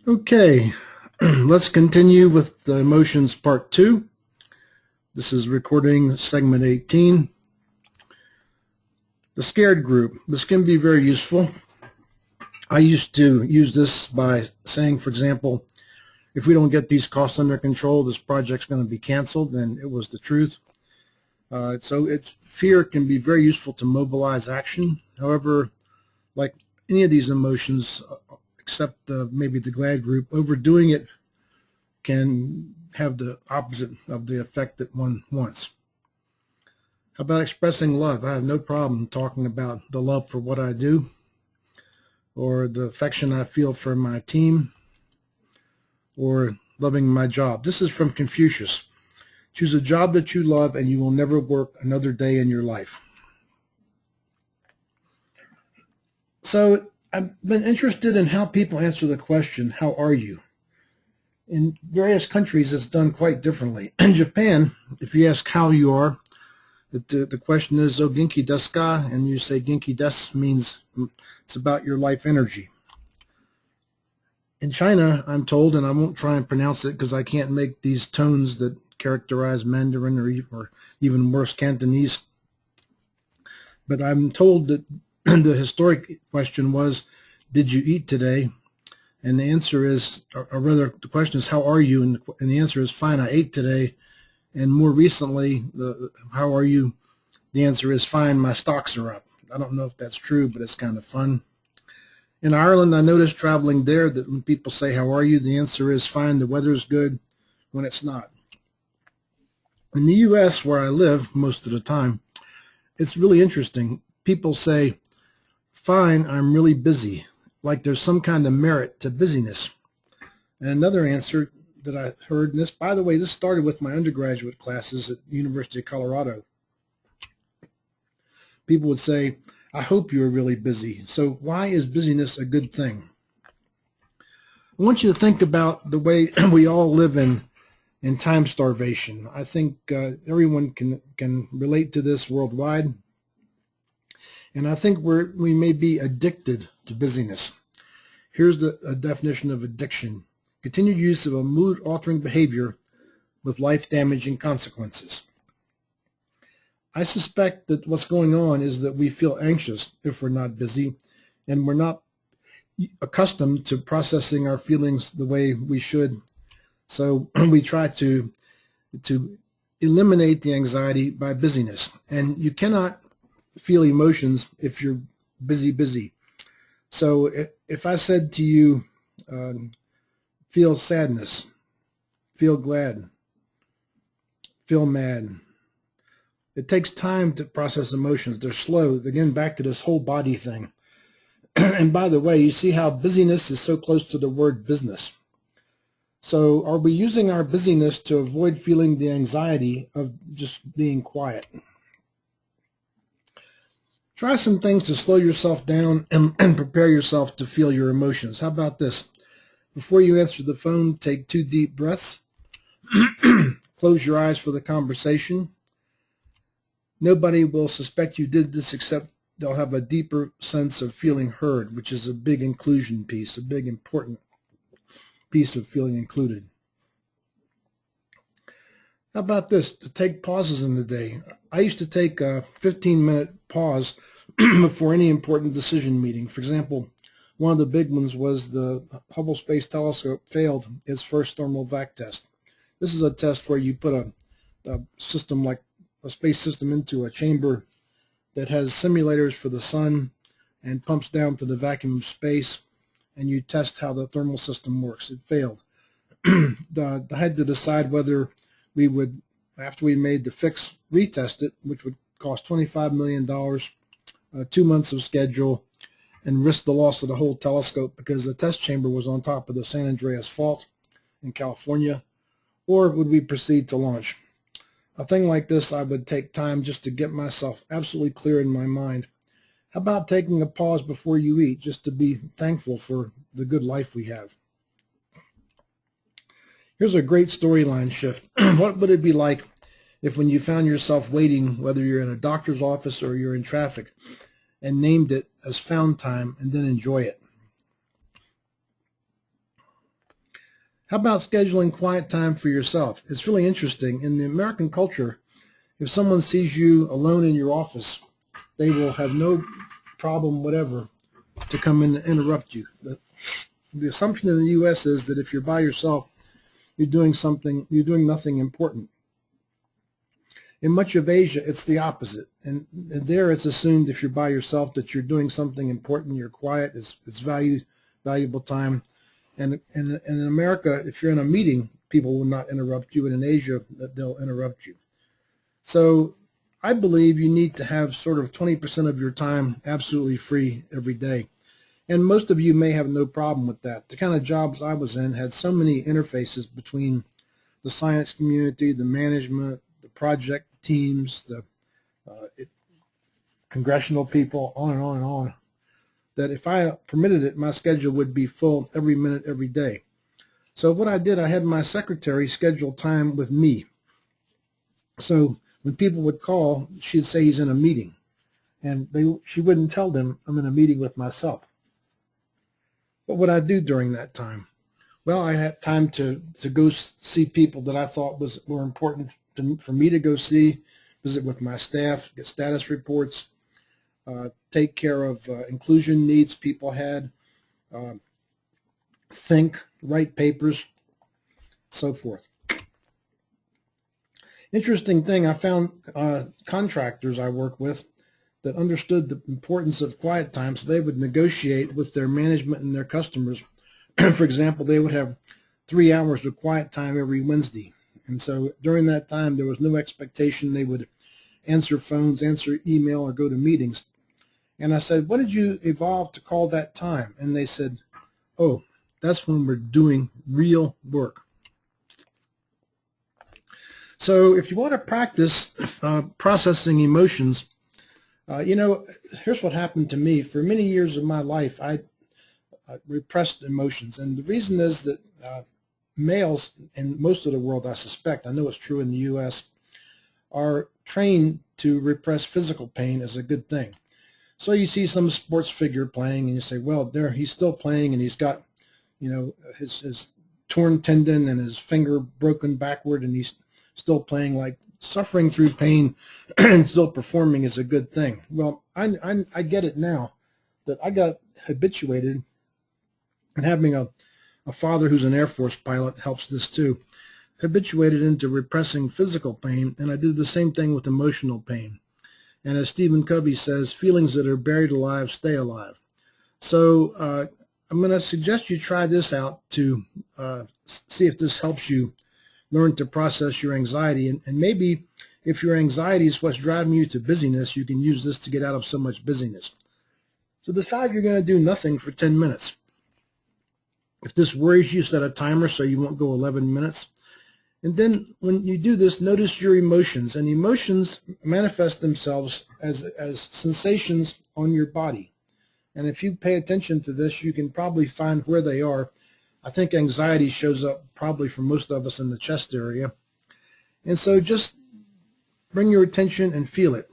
Okay, let's continue with the emotions part 2. This is recording segment 18. The scared group. This can be very useful. I used to use this by saying, for example, if we don't get these costs under control, this project's going to be canceled, and it was the truth. Fear can be very useful to mobilize action. However, like any of these emotions, except maybe the glad group, overdoing it can have the opposite of the effect that one wants. How about expressing love? I have no problem talking about the love for what I do or the affection I feel for my team or loving my job. This is from Confucius. Choose a job that you love and you will never work another day in your life. So I've been interested in how people answer the question, how are you? In various countries, it's done quite differently. In Japan, if you ask how you are, the question is, "O genki desu ka?" And you say genki desu means it's about your life energy. In China, I'm told, and I won't try and pronounce it because I can't make these tones that characterize Mandarin or even worse, Cantonese, but I'm told that the historic question was, did you eat today? And the answer is, or rather, the question is, how are you? And the answer is, fine, I ate today. And more recently, how are you? The answer is, fine, my stocks are up. I don't know if that's true, but it's kind of fun. In Ireland, I noticed traveling there that when people say, how are you? The answer is, fine, the weather's good, when it's not. In the U.S., where I live most of the time, it's really interesting. People say, fine, I'm really busy, like there's some kind of merit to busyness. And another answer that I heard, and this, by the way, this started with my undergraduate classes at the University of Colorado. People would say, I hope you're really busy. So why is busyness a good thing? I want you to think about the way we all live in time starvation. I think everyone can relate to this worldwide. And I think we may be addicted to busyness. Here's a definition of addiction: continued use of a mood-altering behavior with life-damaging consequences. I suspect that what's going on is that we feel anxious if we're not busy, and we're not accustomed to processing our feelings the way we should. So we try to eliminate the anxiety by busyness. And you cannot feel emotions if you're busy. So if I said to you, feel sadness, feel glad, feel mad, it takes time to process emotions. They're slow. Again, back to this whole body thing. And by the way, you see how busyness is so close to the word business. So are we using our busyness to avoid feeling the anxiety of just being quiet? Try some things to slow yourself down and prepare yourself to feel your emotions. How about this? Before you answer the phone, take 2 deep breaths. Close your eyes for the conversation. Nobody will suspect you did this except they'll have a deeper sense of feeling heard, which is a big inclusion piece, a big important piece of feeling included. How about this, to take pauses in the day? I used to take a 15-minute pause before any important decision meeting. For example, one of the big ones was the Hubble Space Telescope failed its first thermal vac test. This is a test where you put a system like a space system into a chamber that has simulators for the sun and pumps down to the vacuum of space, and you test how the thermal system works. It failed. I had to decide whether we would, after we made the fix, retest it, which would cost $25 million, 2 months of schedule, and risk the loss of the whole telescope because the test chamber was on top of the San Andreas Fault in California, or would we proceed to launch? A thing like this, I would take time just to get myself absolutely clear in my mind. How about taking a pause before you eat, just to be thankful for the good life we have? Here's a great storyline shift. What would it be like if when you found yourself waiting, whether you're in a doctor's office or you're in traffic, and named it as found time and then enjoy it? How about scheduling quiet time for yourself? It's really interesting. In the American culture, if someone sees you alone in your office, they will have no problem whatever to come in and interrupt you. The assumption in the U.S. is that if you're by yourself, you're doing nothing important. In much of Asia, it's the opposite. And there it's assumed if you're by yourself that you're doing something important, you're quiet, it's valuable time. And in America, if you're in a meeting, people will not interrupt you. And in Asia, they'll interrupt you. So I believe you need to have sort of 20% of your time absolutely free every day. And most of you may have no problem with that. The kind of jobs I was in had so many interfaces between the science community, the management, the project teams, the congressional people, on and on and on, that if I permitted it, my schedule would be full every minute, every day. So what I did, I had my secretary schedule time with me. So when people would call, she'd say he's in a meeting. And she wouldn't tell them I'm in a meeting with myself. What would I do during that time? Well, I had time to go see people that I thought were important for me to go see, visit with my staff, get status reports, take care of inclusion needs people had, think, write papers, so forth. Interesting thing, I found contractors I work with that understood the importance of quiet time, so they would negotiate with their management and their customers. For example, they would have 3 hours of quiet time every Wednesday. And so during that time, there was no expectation they would answer phones, answer email, or go to meetings. And I said, what did you evolve to call that time? And they said, oh, that's when we're doing real work. So if you want to practice processing emotions, here's what happened to me. For many years of my life, I repressed emotions. And the reason is that males in most of the world, I suspect, I know it's true in the U.S., are trained to repress physical pain as a good thing. So you see some sports figure playing and you say, well, there he's still playing and he's got, his torn tendon and his finger broken backward and he's still playing. Like suffering through pain and still performing is a good thing. Well, I get it now that I got habituated, and having a father who's an Air Force pilot helps this too, habituated into repressing physical pain, and I did the same thing with emotional pain. And as Stephen Covey says, feelings that are buried alive stay alive. So I'm going to suggest you try this out to see if this helps you learn to process your anxiety. And maybe if your anxiety is what's driving you to busyness, you can use this to get out of so much busyness. So decide you're going to do nothing for 10 minutes. If this worries you, set a timer so you won't go 11 minutes. And then when you do this, notice your emotions. And emotions manifest themselves as sensations on your body. And if you pay attention to this, you can probably find where they are. I think anxiety shows up probably for most of us in the chest area. And so just bring your attention and feel it.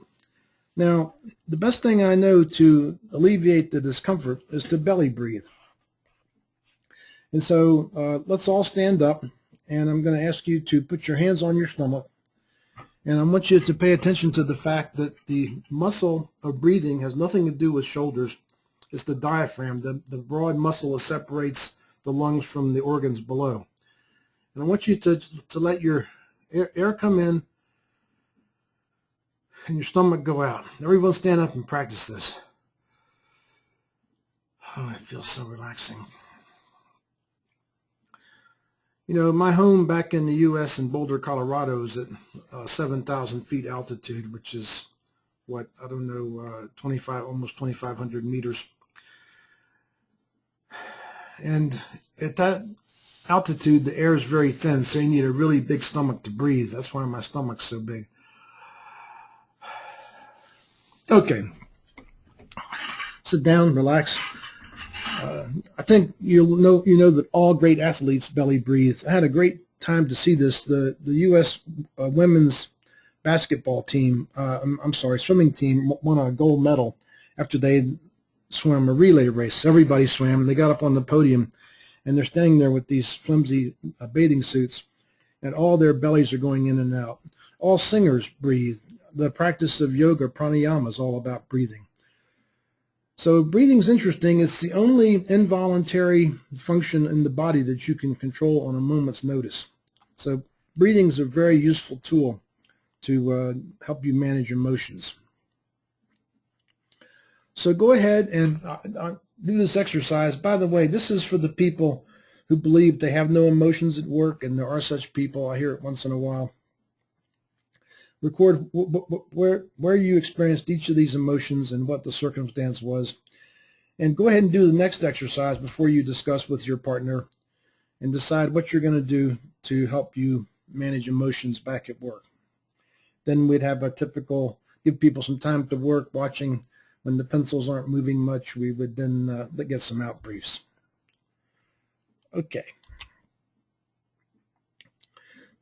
Now, the best thing I know to alleviate the discomfort is to belly breathe. And so let's all stand up. And I'm going to ask you to put your hands on your stomach. And I want you to pay attention to the fact that the muscle of breathing has nothing to do with shoulders. It's the diaphragm, the broad muscle that separates the lungs from the organs below. And I want you to let your air come in and your stomach go out. Everyone stand up and practice this. Oh, it feels so relaxing. My home back in the U.S. in Boulder, Colorado is at 7,000 feet altitude, which is, almost 2,500 meters. And at that altitude, the air is very thin, so you need a really big stomach to breathe. That's why my stomach's so big. Okay. Sit down, relax. I think you know that all great athletes belly breathe. I had a great time to see this. The U.S. Women's basketball team, swimming team won a gold medal after they swam a relay race. Everybody swam. They got up on the podium, and they're standing there with these flimsy bathing suits, and all their bellies are going in and out. All singers breathe. The practice of yoga, pranayama, is all about breathing. So breathing is interesting. It's the only involuntary function in the body that you can control on a moment's notice. So breathing is a very useful tool to help you manage emotions. So go ahead and do this exercise. By the way, this is for the people who believe they have no emotions at work, and there are such people. I hear it once in a while. Record where you experienced each of these emotions and what the circumstance was. And go ahead and do the next exercise before you discuss with your partner and decide what you're going to do to help you manage emotions back at work. Then we'd have a typical, give people some time to work, watching when the pencils aren't moving much. We would then get some out briefs. Okay.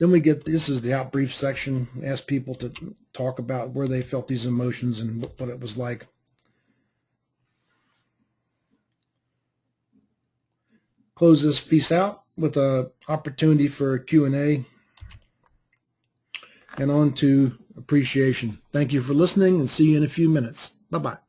Then we get, this is the out brief section. Ask people to talk about where they felt these emotions and what it was like. Close this piece out with an opportunity for a Q&A. And on to appreciation. Thank you for listening, and see you in a few minutes. Bye-bye.